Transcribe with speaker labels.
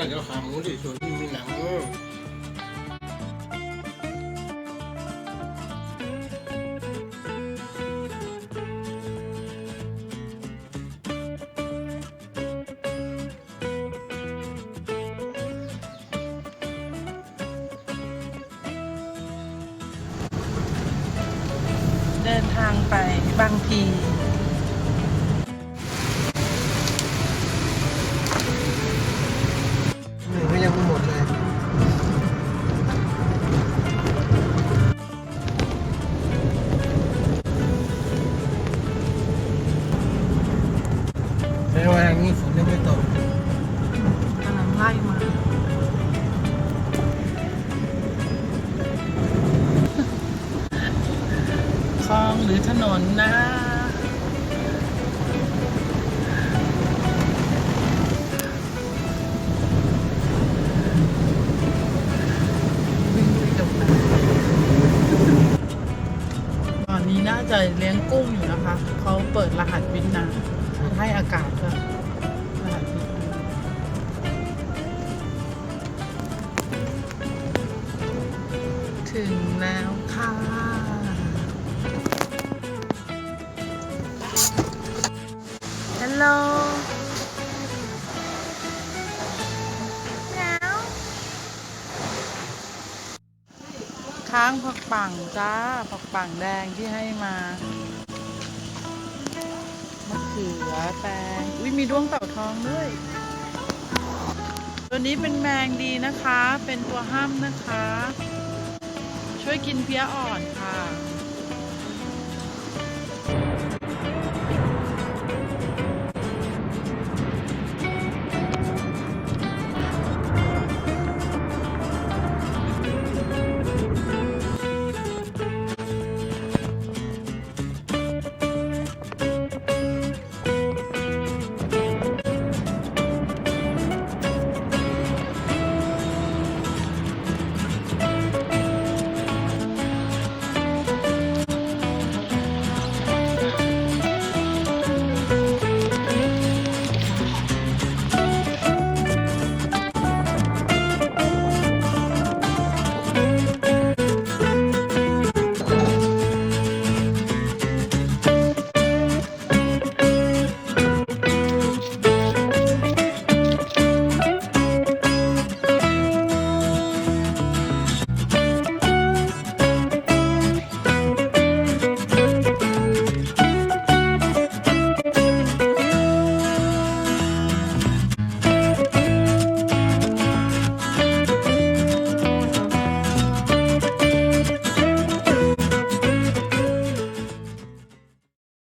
Speaker 1: เดี๋ยวขาหมูที่สวนมีหนัง
Speaker 2: เดินทางไปบางพี
Speaker 1: นี่ก็ยังไม่หมดเลยในวันนี้ฝนยังไม่ตก
Speaker 2: กำลังไล่มาคลองหรือถนนนะวิ่งไปตรงนั้นตอนนี้น่าจะเลี้ยงกุ้งอยู่นะคะเขาเปิดรหัสวิทย์นะให้อากาศก็รหัสวิทย์ถึงแล้วค่ะฮัลโหลแล้วค้างผักปังจ้าผักปังแดงที่ให้มามะเขือแตงอุ้ยมีด้วงเต่าทองด้วยตัวนี้เป็นแมงดีนะคะเป็นตัวห้ำนะคะช่วยกินเพี้ยอ่อนค่ะ